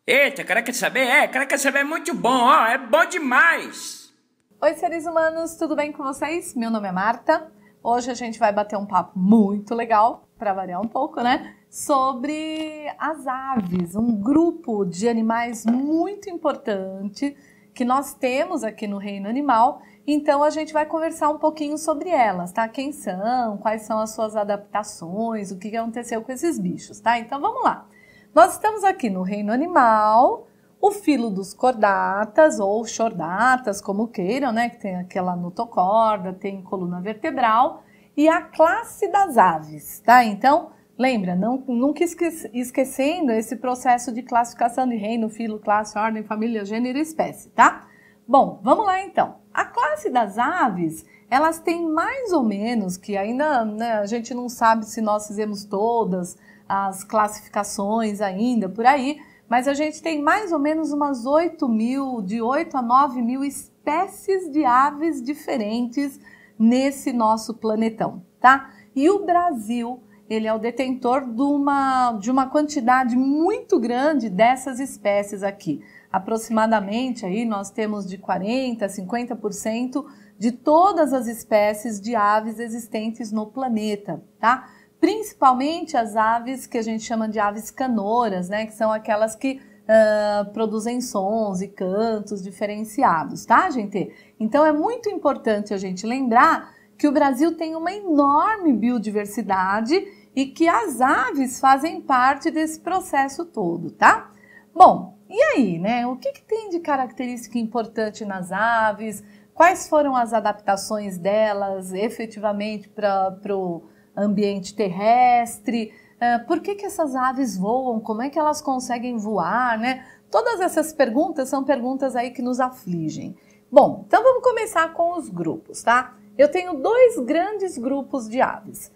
Eita, cara quer saber? Cara quer saber é muito bom, ó, é bom demais! Oi, seres humanos, tudo bem com vocês? Meu nome é Marta. Hoje a gente vai bater um papo muito legal, para variar um pouco, né? Sobre as aves, um grupo de animais muito importante que nós temos aqui no reino animal. Então a gente vai conversar um pouquinho sobre elas, tá? Quem são, quais são as suas adaptações, o que aconteceu com esses bichos, tá? Então vamos lá. Nós estamos aqui no reino animal, o filo dos cordatas ou chordatas, como queiram, né? Que tem aquela notocorda, tem coluna vertebral, e a classe das aves, tá? Então, lembra, nunca esquecendo esse processo de classificação de reino, filo, classe, ordem, família, gênero e espécie, tá? Bom, vamos lá então. A classe das aves, elas têm mais ou menos, que ainda né, a gente não sabe se nós fizemos todas as classificações ainda por aí, mas a gente tem mais ou menos umas 8.000, de 8 a 9.000 espécies de aves diferentes nesse nosso planetão, tá? E o Brasil, ele é o detentor de uma quantidade muito grande dessas espécies aqui. Aproximadamente aí nós temos de 40% a 50% de todas as espécies de aves existentes no planeta, tá? Principalmente as aves que a gente chama de aves canoras, né? Que são aquelas que produzem sons e cantos diferenciados, tá, gente? Então é muito importante a gente lembrar que o Brasil tem uma enorme biodiversidade e que as aves fazem parte desse processo todo, tá? Bom, e aí, né? O que tem de característica importante nas aves? Quais foram as adaptações delas efetivamente para o ambiente terrestre? Por que essas aves voam? Como é que elas conseguem voar, né? Todas essas perguntas são perguntas aí que nos afligem. Bom, então vamos começar com os grupos, tá? Eu tenho dois grandes grupos de aves.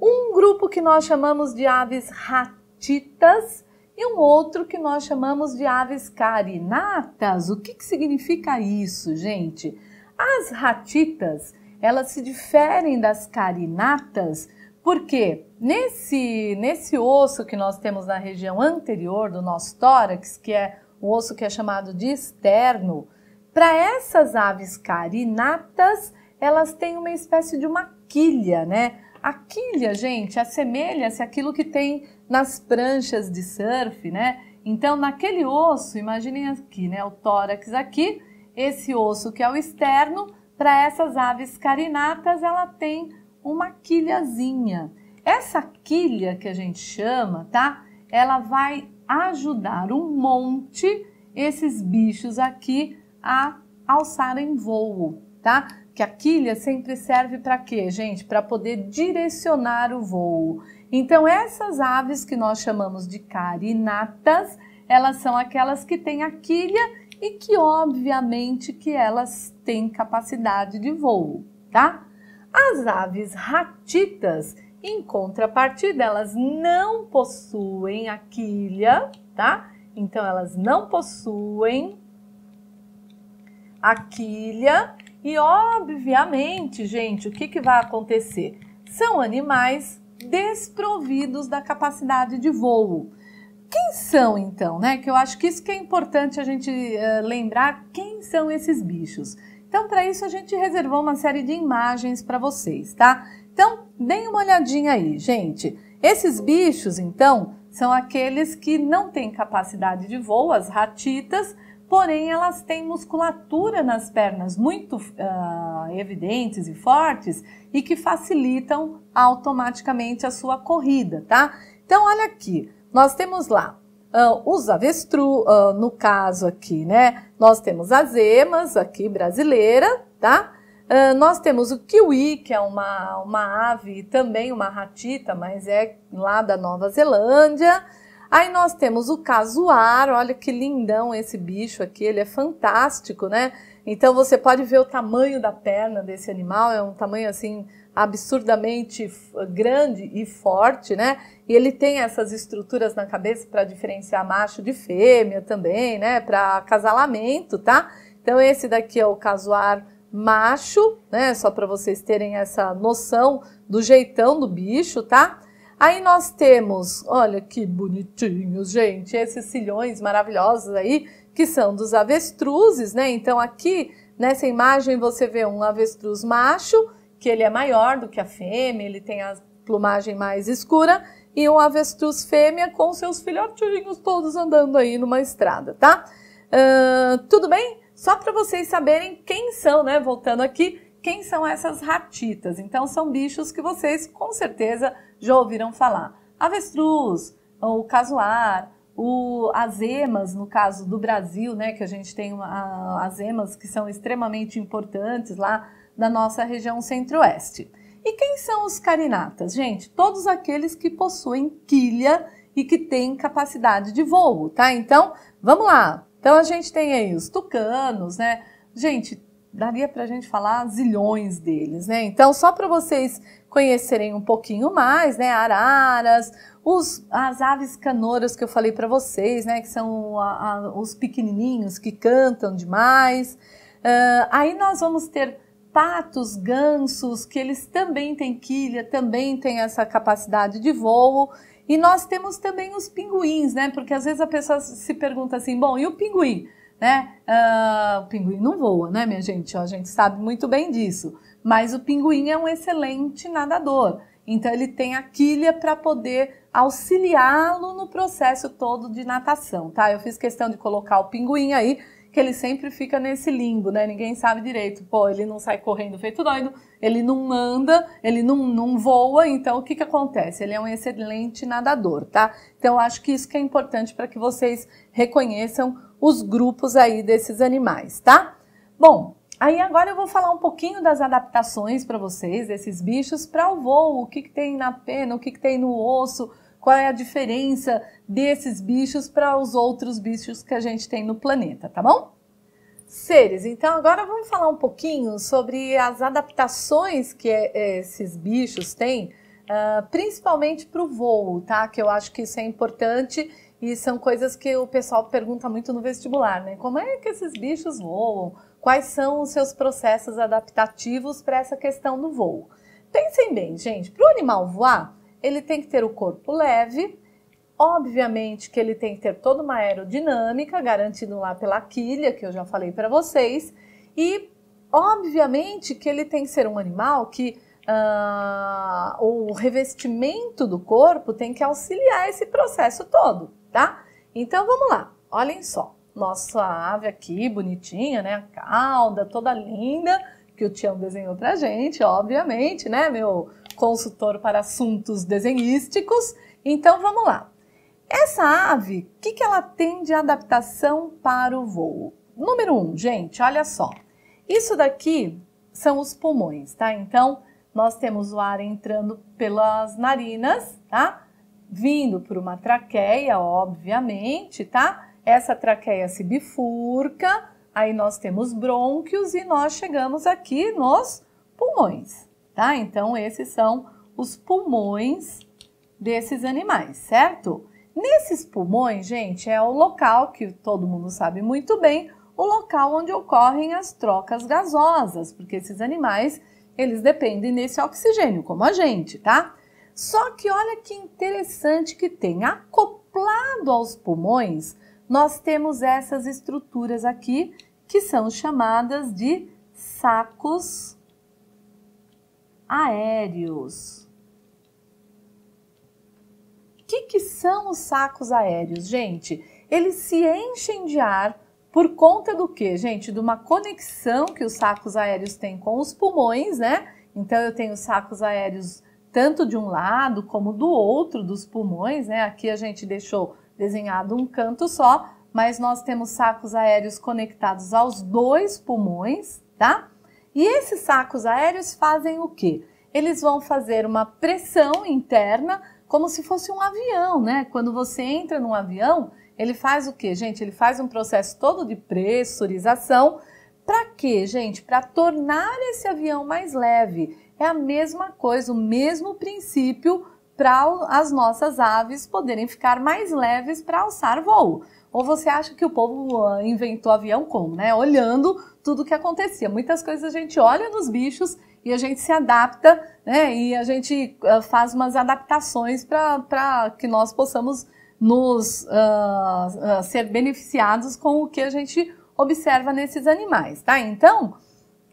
Um grupo que nós chamamos de aves ratitas e um outro que nós chamamos de aves carinatas. O que significa isso, gente? As ratitas, elas se diferem das carinatas porque nesse osso que nós temos na região anterior do nosso tórax, que é o osso que é chamado de externo, para essas aves carinatas, elas têm uma espécie de uma quilha, né? A quilha, gente, assemelha-se àquilo que tem nas pranchas de surf, né? Então, naquele osso, imaginem aqui, né? O tórax aqui, esse osso que é o externo, para essas aves carinatas, ela tem uma quilhazinha. Essa quilha que a gente chama, tá? Ela vai ajudar um monte esses bichos aqui a alçarem voo, tá? Que a quilha sempre serve para quê, gente? Para poder direcionar o voo. Então, essas aves que nós chamamos de carinatas, elas são aquelas que têm a quilha e que, obviamente, que elas têm capacidade de voo, tá? As aves ratitas, em contrapartida, elas não possuem a quilha, tá? Então, elas não possuem a quilha e, obviamente, gente, o que vai acontecer? São animais desprovidos da capacidade de voo. Quem são, então, né? Que eu acho que isso que é importante a gente lembrar quem são esses bichos. Então, para isso, a gente reservou uma série de imagens para vocês, tá? Então, deem uma olhadinha aí, gente. Esses bichos, então, são aqueles que não têm capacidade de voo, as ratitas, porém, elas têm musculatura nas pernas muito evidentes e fortes e que facilitam automaticamente a sua corrida, tá? Então, olha aqui, nós temos lá os avestruz, no caso aqui, né? Nós temos as emas aqui brasileira, tá? Nós temos o kiwi, que é uma ave, também uma ratita, mas é lá da Nova Zelândia. Aí nós temos o casuar, olha que lindão esse bicho aqui, ele é fantástico, né? Então você pode ver o tamanho da perna desse animal, é um tamanho assim absurdamente grande e forte, né? E ele tem essas estruturas na cabeça para diferenciar macho de fêmea também, né? Para acasalamento, tá? Então esse daqui é o casuar macho, né? Só para vocês terem essa noção do jeitão do bicho, tá? Aí nós temos, olha que bonitinhos, gente, esses cilhões maravilhosos aí, que são dos avestruzes, né? Então aqui, nessa imagem, você vê um avestruz macho, que ele é maior do que a fêmea, ele tem a plumagem mais escura, e um avestruz fêmea com seus filhotinhos todos andando aí numa estrada, tá? Tudo bem? Só para vocês saberem quem são, né? Voltando aqui, quem são essas ratitas? Então, são bichos que vocês, com certeza, já ouviram falar. Avestruz, o casuar, as emas, no caso do Brasil, né? Que a gente tem as emas que são extremamente importantes lá na nossa região centro-oeste. E quem são os carinatas? Gente, todos aqueles que possuem quilha e que têm capacidade de voo, tá? Então, vamos lá. Então, a gente tem aí os tucanos, né? Gente, daria pra gente falar zilhões deles, né? Então, só para vocês conhecerem um pouquinho mais, né? Araras, as aves canoras que eu falei para vocês, né? Que são os pequenininhos que cantam demais. Aí nós vamos ter patos, gansos, que eles também têm quilha, também têm essa capacidade de voo. E nós temos também os pinguins, né? Porque às vezes a pessoa se pergunta assim, bom, e o pinguim? Né? O pinguim não voa, né, minha gente? A gente sabe muito bem disso. Mas o pinguim é um excelente nadador. Então, ele tem a quilha para poder auxiliá-lo no processo todo de natação, tá? Eu fiz questão de colocar o pinguim aí, que ele sempre fica nesse limbo, né? Ninguém sabe direito. Pô, ele não sai correndo feito doido, ele não anda, ele não voa, então o que que acontece? Ele é um excelente nadador, tá? Então, eu acho que isso que é importante para que vocês reconheçam os grupos aí desses animais, tá? Bom, aí agora eu vou falar um pouquinho das adaptações para vocês, desses bichos, para o voo, o que que tem na pena, o que que tem no osso, qual é a diferença desses bichos para os outros bichos que a gente tem no planeta, tá bom? Seres, então agora vamos falar um pouquinho sobre as adaptações que esses bichos têm, principalmente para o voo, tá? Que eu acho que isso é importante e são coisas que o pessoal pergunta muito no vestibular, né? Como é que esses bichos voam? Quais são os seus processos adaptativos para essa questão do voo? Pensem bem, gente, para o animal voar, ele tem que ter o corpo leve, obviamente que ele tem que ter toda uma aerodinâmica, garantido lá pela quilha, que eu já falei para vocês, e obviamente que ele tem que ser um animal que o revestimento do corpo tem que auxiliar esse processo todo, tá? Então vamos lá, olhem só, nossa ave aqui, bonitinha, né? A cauda toda linda, que o Tião desenhou pra gente, obviamente, né? Meu consultor para assuntos desenhísticos. Então, vamos lá. Essa ave, o que ela tem de adaptação para o voo? Número 1, gente, olha só. Isso daqui são os pulmões, tá? Então, nós temos o ar entrando pelas narinas, tá? Vindo por uma traqueia, obviamente, tá? Essa traqueia se bifurca, aí nós temos brônquios e nós chegamos aqui nos pulmões, tá? Então, esses são os pulmões desses animais, certo? Nesses pulmões, gente, é o local que todo mundo sabe muito bem, o local onde ocorrem as trocas gasosas, porque esses animais, eles dependem desse oxigênio, como a gente, tá? Só que olha que interessante que tem, acoplado aos pulmões, nós temos essas estruturas aqui, que são chamadas de sacos aéreos. O que são os sacos aéreos, gente? Eles se enchem de ar por conta do quê, gente? De uma conexão que os sacos aéreos têm com os pulmões, né? Então, eu tenho sacos aéreos tanto de um lado como do outro dos pulmões, né? Aqui a gente deixou desenhado um canto só, mas nós temos sacos aéreos conectados aos dois pulmões, tá? E esses sacos aéreos fazem o quê? Eles vão fazer uma pressão interna como se fosse um avião, né? Quando você entra num avião, ele faz o quê, gente? Ele faz um processo todo de pressurização. Para quê, gente? Para tornar esse avião mais leve. É a mesma coisa, o mesmo princípio para as nossas aves poderem ficar mais leves para alçar voo. Ou você acha que o povo inventou avião como, né? Olhando tudo o que acontecia. Muitas coisas a gente olha nos bichos e a gente se adapta, né? E a gente faz umas adaptações para que nós possamos nos ser beneficiados com o que a gente observa nesses animais, tá? Então,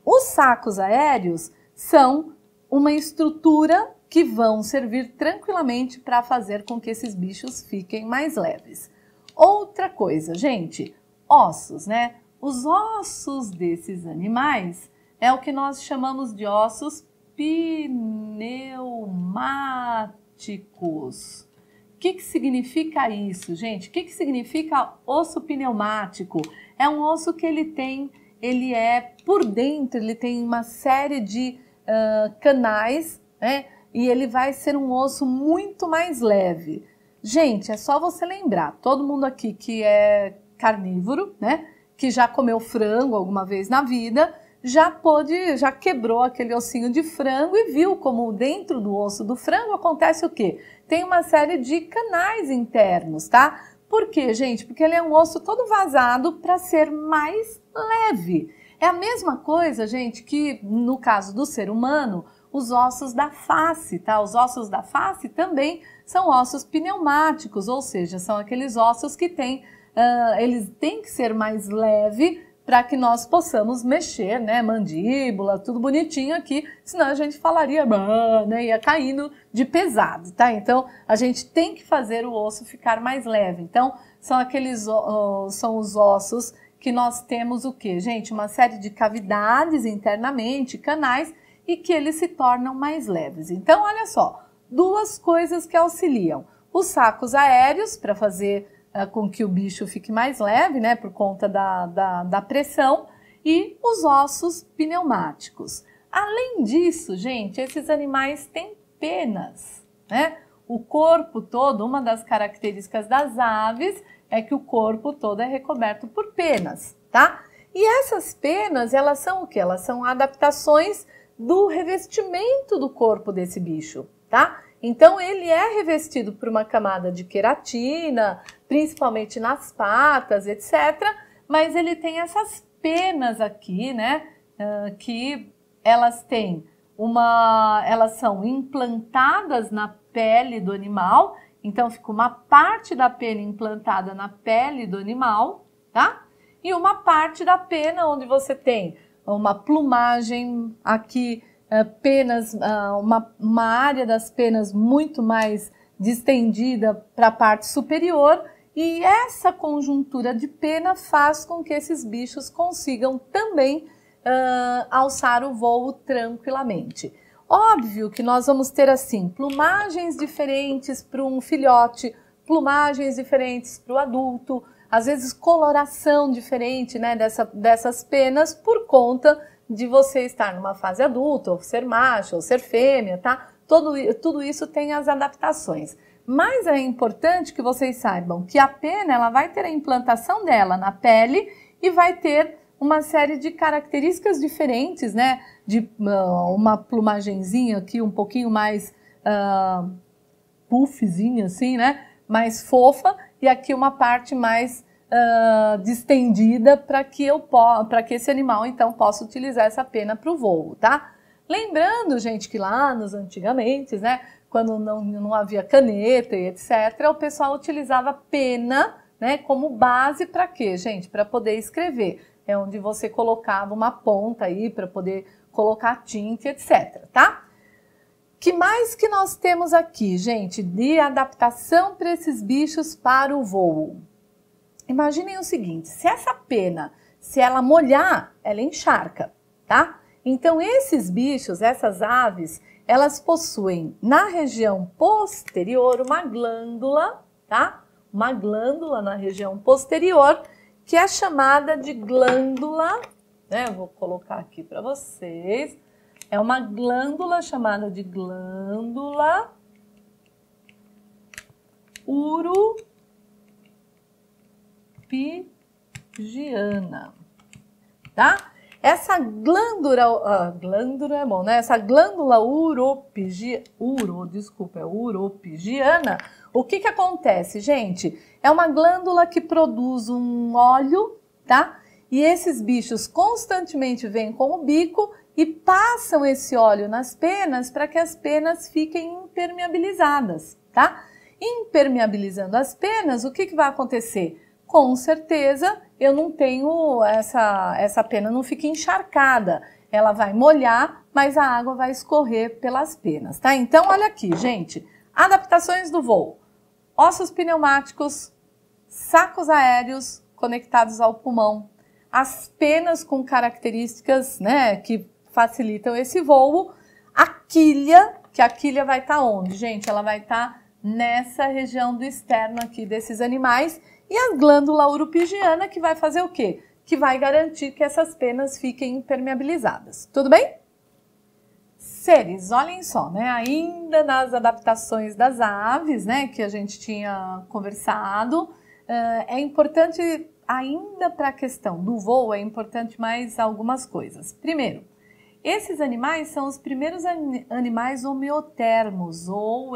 os sacos aéreos são uma estrutura que vão servir tranquilamente para fazer com que esses bichos fiquem mais leves. Outra coisa, gente, ossos, né? Os ossos desses animais é o que nós chamamos de ossos pneumáticos. O que significa isso, gente? O que significa osso pneumático? É um osso que ele é por dentro, ele tem uma série de canais, né? E ele vai ser um osso muito mais leve. Gente, é só você lembrar, todo mundo aqui que é carnívoro, né? Que já comeu frango alguma vez na vida, já quebrou aquele ossinho de frango e viu como dentro do osso do frango acontece o quê? Tem uma série de canais internos, tá? Por quê, gente? Porque ele é um osso todo vazado para ser mais leve. É a mesma coisa, gente, que no caso do ser humano, os ossos da face, tá? Os ossos da face também são ossos pneumáticos, ou seja, são aqueles ossos que eles têm que ser mais leve para que nós possamos mexer, né? Mandíbula, tudo bonitinho aqui, senão a gente falaria, né? Ia caindo de pesado, tá? Então, a gente tem que fazer o osso ficar mais leve. Então, são os ossos que nós temos o quê? Gente, uma série de cavidades internamente, canais, e que eles se tornam mais leves. Então, olha só, duas coisas que auxiliam. Os sacos aéreos, para fazer com que o bicho fique mais leve, né, por conta da pressão, e os ossos pneumáticos. Além disso, gente, esses animais têm penas, né? O corpo todo, uma das características das aves é que o corpo todo é recoberto por penas, tá? E essas penas, elas são o quê? Elas são adaptações do revestimento do corpo desse bicho, tá? Então, ele é revestido por uma camada de queratina, principalmente nas patas, etc. Mas ele tem essas penas aqui, né? Que elas são implantadas na pele do animal. Então, fica uma parte da pena implantada na pele do animal, tá? E uma parte da pena onde você tem uma plumagem aqui, penas, uma área das penas muito mais distendida para a parte superior, e essa conjuntura de pena faz com que esses bichos consigam também alçar o voo tranquilamente. Óbvio que nós vamos ter assim plumagens diferentes para um filhote, plumagens diferentes para o adulto, às vezes coloração diferente, né, dessas penas por conta de você estar numa fase adulta, ou ser macho, ou ser fêmea, tá? Tudo isso tem as adaptações. Mas é importante que vocês saibam que a pena ela vai ter a implantação dela na pele e vai ter uma série de características diferentes, né? De uma plumagenzinha aqui um pouquinho mais puffzinha, assim, né? Mais fofa, e aqui uma parte mais distendida para que esse animal então possa utilizar essa pena para o voo, tá? Lembrando, gente, que lá antigamente, né, quando não havia caneta e etc, o pessoal utilizava pena, né, como base para quê, gente? Para poder escrever. É onde você colocava uma ponta aí para poder colocar tinta, etc, tá? Que mais que nós temos aqui, gente, de adaptação para esses bichos para o voo? Imaginem o seguinte, se essa pena, se ela molhar, ela encharca, tá? Então, esses bichos, essas aves, elas possuem na região posterior uma glândula, tá? Uma glândula na região posterior, que é chamada de glândula, né? Eu vou colocar aqui para vocês. É uma glândula chamada de glândula uropigiana, tá? Essa glândula é bom, né? Essa glândula uropigiana, o que acontece, gente? É uma glândula que produz um óleo, tá? E esses bichos constantemente vêm com o bico e passam esse óleo nas penas para que as penas fiquem impermeabilizadas, tá? Impermeabilizando as penas, o que vai acontecer? Com certeza eu não tenho, essa pena não fica encharcada, ela vai molhar, mas a água vai escorrer pelas penas, tá? Então olha aqui, gente, adaptações do voo, ossos pneumáticos, sacos aéreos conectados ao pulmão, as penas com características, né, que facilitam esse voo, a quilha, que a quilha vai estar onde, gente? Ela vai estar nessa região do externo aqui desses animais, e a glândula uropigiana, que vai fazer o quê? Que vai garantir que essas penas fiquem impermeabilizadas. Tudo bem? Seres, olhem só, né? Ainda nas adaptações das aves, né, que a gente tinha conversado, é importante, ainda para a questão do voo, é importante mais algumas coisas. Primeiro, esses animais são os primeiros animais homeotermos, ou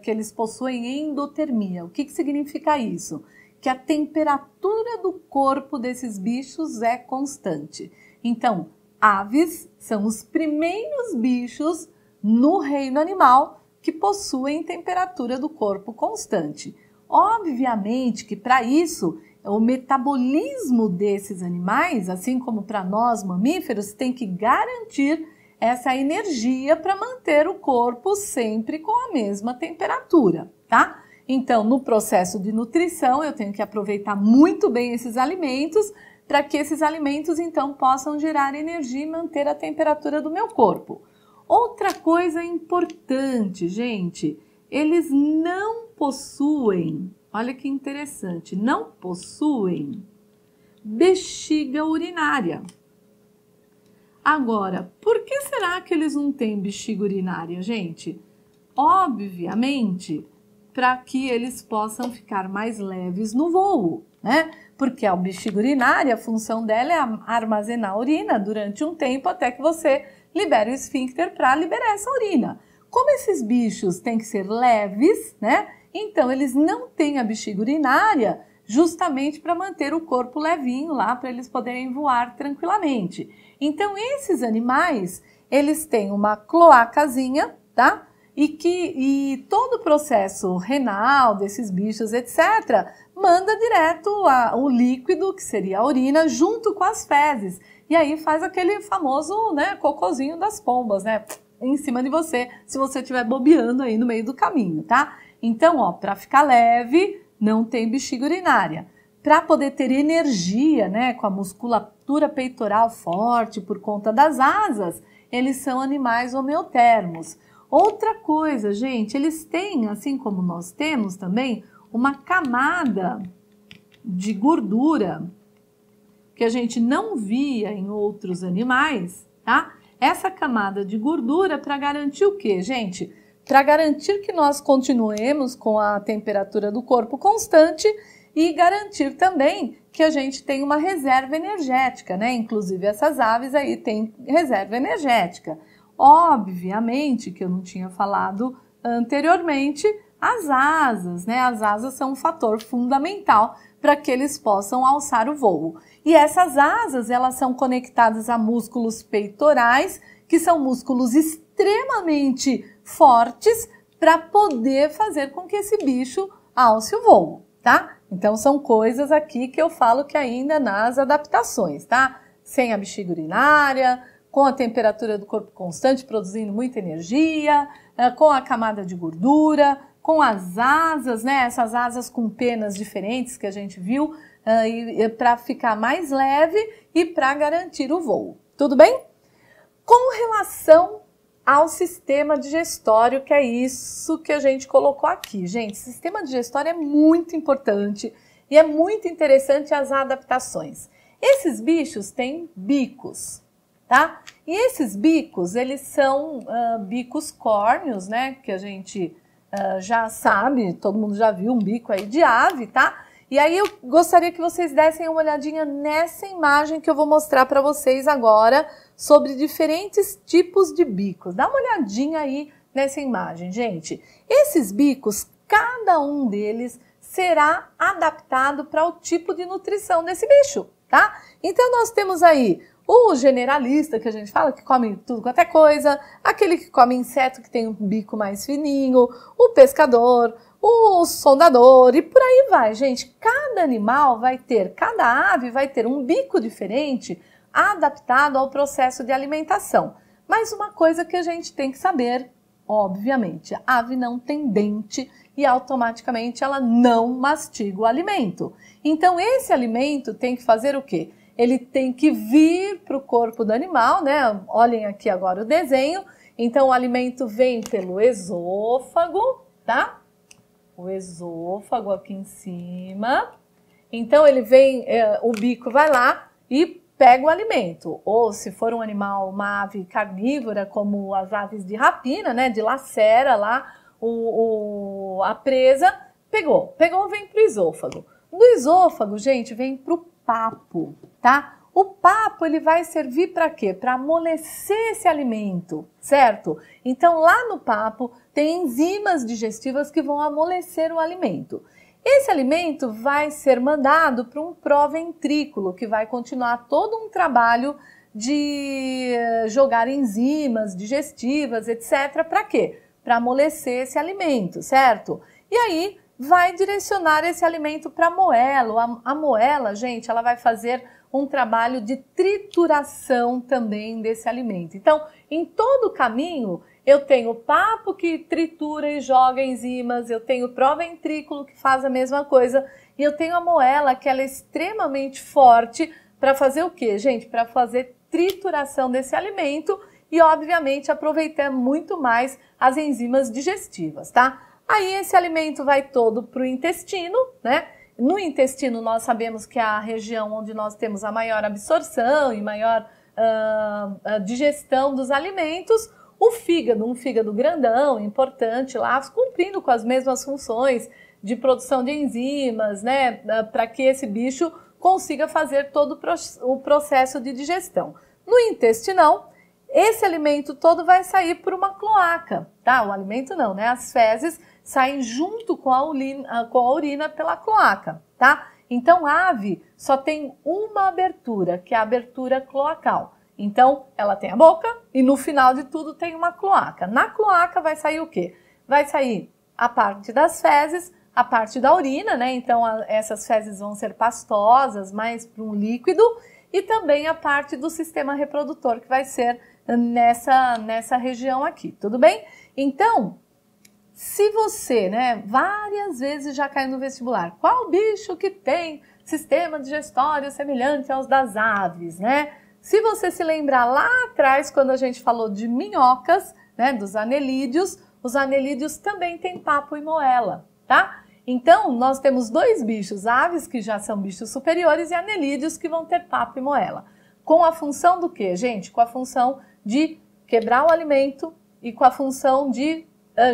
que eles possuem endotermia. O que significa isso? Que a temperatura do corpo desses bichos é constante. Então, aves são os primeiros bichos no reino animal que possuem temperatura do corpo constante. Obviamente que para isso, o metabolismo desses animais, assim como para nós mamíferos, tem que garantir essa energia para manter o corpo sempre com a mesma temperatura, tá? Então, no processo de nutrição, eu tenho que aproveitar muito bem esses alimentos para que esses alimentos, então, possam gerar energia e manter a temperatura do meu corpo. Outra coisa importante, gente, eles não possuem, olha que interessante, não possuem bexiga urinária. Agora, por que será que eles não têm bexiga urinária, gente? Obviamente, para que eles possam ficar mais leves no voo, né? Porque a bexiga urinária, a função dela é armazenar urina durante um tempo até que você libere o esfíncter para liberar essa urina. Como esses bichos têm que ser leves, né? Então eles não têm a bexiga urinária justamente para manter o corpo levinho lá, para eles poderem voar tranquilamente. Então esses animais, eles têm uma cloacazinha, tá? E todo o processo renal desses bichos, etc., manda direto o líquido, que seria a urina, junto com as fezes. E aí faz aquele famoso, né, cocôzinho das pombas, né, em cima de você, se você estiver bobeando aí no meio do caminho, tá? Então, ó, para ficar leve, não tem bexiga urinária. Para poder ter energia, né, com a musculatura peitoral forte por conta das asas, eles são animais homeotermos. Outra coisa, gente, eles têm, assim como nós temos também, uma camada de gordura que a gente não via em outros animais, tá? Essa camada de gordura para garantir o quê, gente? Para garantir que nós continuemos com a temperatura do corpo constante e garantir também que a gente tem uma reserva energética, né? Inclusive essas aves aí têm reserva energética. Obviamente, que eu não tinha falado anteriormente, as asas, né? As asas são um fator fundamental para que eles possam alçar o voo. E essas asas, elas são conectadas a músculos peitorais, que são músculos extremamente fortes para poder fazer com que esse bicho alce o voo, tá? Então, são coisas aqui que eu falo que ainda nas adaptações, tá? Sem a bexiga urinária, com a temperatura do corpo constante, produzindo muita energia, com a camada de gordura, com as asas, né? Essas asas com penas diferentes que a gente viu, para ficar mais leve e para garantir o voo. Tudo bem? Com relação ao sistema digestório, que é isso que a gente colocou aqui. Gente, sistema digestório é muito importante e é muito interessante as adaptações. Esses bichos têm bicos, tá? E esses bicos, eles são bicos córneos, né? Que a gente já sabe, todo mundo já viu um bico aí de ave, tá? E aí eu gostaria que vocês dessem uma olhadinha nessa imagem que eu vou mostrar para vocês agora sobre diferentes tipos de bicos. Dá uma olhadinha aí nessa imagem, gente. Esses bicos, cada um deles será adaptado para o tipo de nutrição desse bicho, tá? Então nós temos aí O generalista, que a gente fala, que come tudo quanto é coisa, aquele que come inseto que tem um bico mais fininho, o pescador, o sondador e por aí vai, gente. Cada animal vai ter, cada ave vai ter um bico diferente adaptado ao processo de alimentação. Mas uma coisa que a gente tem que saber, obviamente, a ave não tem dente e automaticamente ela não mastiga o alimento. Então esse alimento tem que fazer o quê? Ele tem que vir para o corpo do animal, né? Olhem aqui agora o desenho. Então o alimento vem pelo esôfago, tá? O esôfago aqui em cima. Então ele vem, o bico vai lá e pega o alimento. Ou se for um animal, uma ave carnívora, como as aves de rapina, né? De lacera lá, a presa, pegou, vem para o esôfago. Do esôfago, gente, vem para o papo, tá? O papo, ele vai servir para quê? Para amolecer esse alimento, certo? Então, lá no papo, tem enzimas digestivas que vão amolecer o alimento. Esse alimento vai ser mandado para um proventrículo, que vai continuar todo um trabalho de jogar enzimas digestivas, etc. Para quê? Para amolecer esse alimento, certo? E aí, vai direcionar esse alimento para a moela. A moela, gente, ela vai fazer um trabalho de trituração também desse alimento. Então, em todo o caminho, eu tenho o papo que tritura e joga enzimas, eu tenho o proventrículo que faz a mesma coisa, e eu tenho a moela, que ela é extremamente forte para fazer o quê, gente? Para fazer trituração desse alimento e, obviamente, aproveitar muito mais as enzimas digestivas, tá? Aí esse alimento vai todo para o intestino, né? No intestino nós sabemos que é a região onde nós temos a maior absorção e maior digestão dos alimentos. O fígado, um fígado grandão, importante lá, cumprindo com as mesmas funções de produção de enzimas, né? Para que esse bicho consiga fazer todo o processo de digestão. No intestinão, esse alimento todo vai sair por uma cloaca, tá? O alimento não, né? As fezes saem junto com a urina pela cloaca, tá? Então, a ave só tem uma abertura, que é a abertura cloacal. Então, ela tem a boca e no final de tudo tem uma cloaca. Na cloaca vai sair o quê? Vai sair a parte das fezes, a parte da urina, né? Então, essas fezes vão ser pastosas, mais para um líquido, e também a parte do sistema reprodutor, que vai ser nessa região aqui, tudo bem? Então, se você, né, várias vezes já caiu no vestibular, qual bicho que tem sistema digestório semelhante aos das aves, né? Se você se lembrar lá atrás, quando a gente falou de minhocas, né, dos anelídeos, os anelídeos também têm papo e moela, tá? Então, nós temos dois bichos, aves que já são bichos superiores e anelídeos que vão ter papo e moela. Com a função do quê, gente? Com a função de quebrar o alimento e com a função de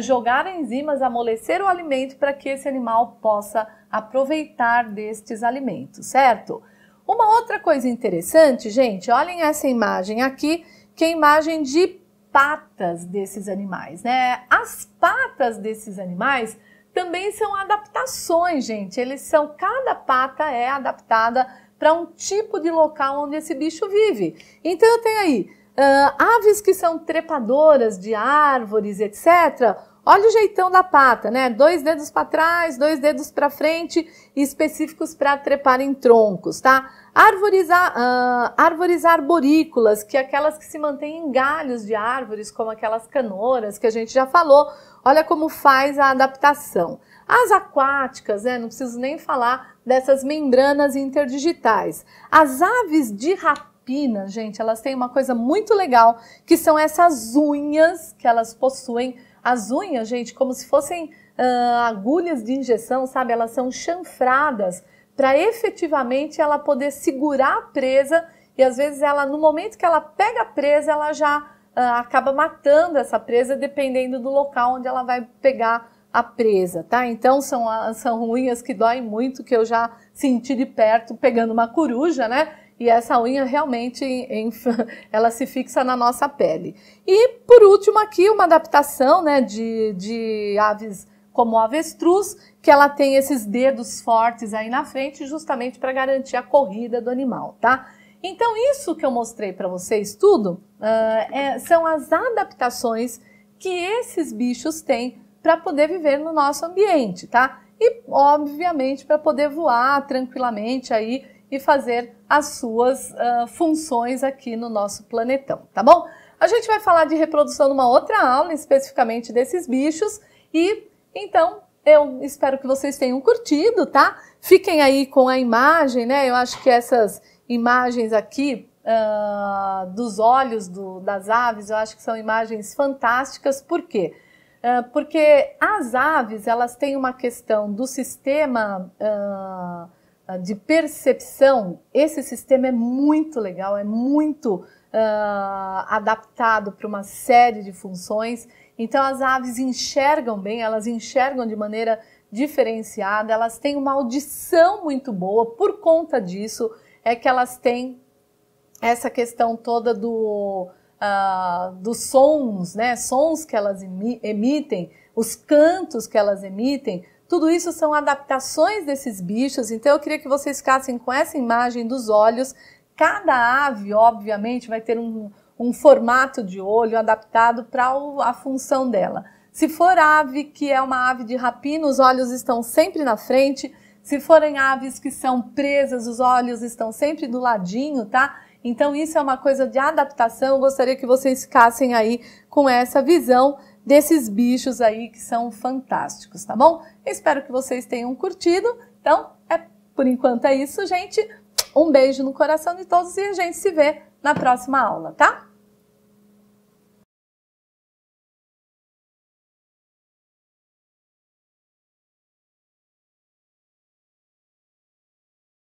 jogar enzimas, amolecer o alimento para que esse animal possa aproveitar destes alimentos, certo? Uma outra coisa interessante, gente, olhem essa imagem aqui, que é a imagem de patas desses animais, né? As patas desses animais também são adaptações, gente. Cada pata é adaptada para um tipo de local onde esse bicho vive. Então eu tenho aí aves que são trepadoras de árvores, etc. Olha o jeitão da pata, né? 2 dedos para trás, 2 dedos para frente, específicos para trepar em troncos, tá? Árvores arborícolas, que é aquelas que se mantêm em galhos de árvores, como aquelas canoras que a gente já falou. Olha como faz a adaptação. As aquáticas, né? Não preciso nem falar dessas membranas interdigitais. As aves de rapina, gente, elas têm uma coisa muito legal, que são essas unhas que elas possuem. As unhas, gente, como se fossem agulhas de injeção, sabe? Elas são chanfradas para efetivamente ela poder segurar a presa e às vezes ela, no momento que ela pega a presa, ela já acaba matando essa presa dependendo do local onde ela vai pegar a presa, tá? Então são unhas que doem muito, que eu já senti de perto pegando uma coruja, né? E essa unha realmente, ela se fixa na nossa pele. E por último aqui, uma adaptação, né, de aves como o avestruz, que ela tem esses dedos fortes aí na frente justamente para garantir a corrida do animal, tá? Então, isso que eu mostrei para vocês tudo são as adaptações que esses bichos têm para poder viver no nosso ambiente, tá? E, obviamente, para poder voar tranquilamente aí e fazer as suas funções aqui no nosso planetão, tá bom? A gente vai falar de reprodução numa outra aula, especificamente desses bichos, e então eu espero que vocês tenham curtido, tá? Fiquem aí com a imagem, né? Eu acho que essas imagens aqui dos olhos das aves, eu acho que são imagens fantásticas. Por quê? Porque as aves, elas têm uma questão do sistema de percepção. Esse sistema é muito legal, é muito adaptado para uma série de funções. Então as aves enxergam bem, elas enxergam de maneira diferenciada, elas têm uma audição muito boa. Por conta disso é que elas têm essa questão toda dos sons, né? Sons que elas emitem, os cantos que elas emitem, tudo isso são adaptações desses bichos. Então eu queria que vocês ficassem com essa imagem dos olhos. Cada ave, obviamente, vai ter um formato de olho adaptado para a função dela. Se for ave que é uma ave de rapina, os olhos estão sempre na frente. Se forem aves que são presas, os olhos estão sempre do ladinho, tá? Então isso é uma coisa de adaptação. Eu gostaria que vocês ficassem aí com essa visão desses bichos aí que são fantásticos, tá bom? Eu espero que vocês tenham curtido. Então, por enquanto é isso, gente. Um beijo no coração de todos e a gente se vê na próxima aula, tá?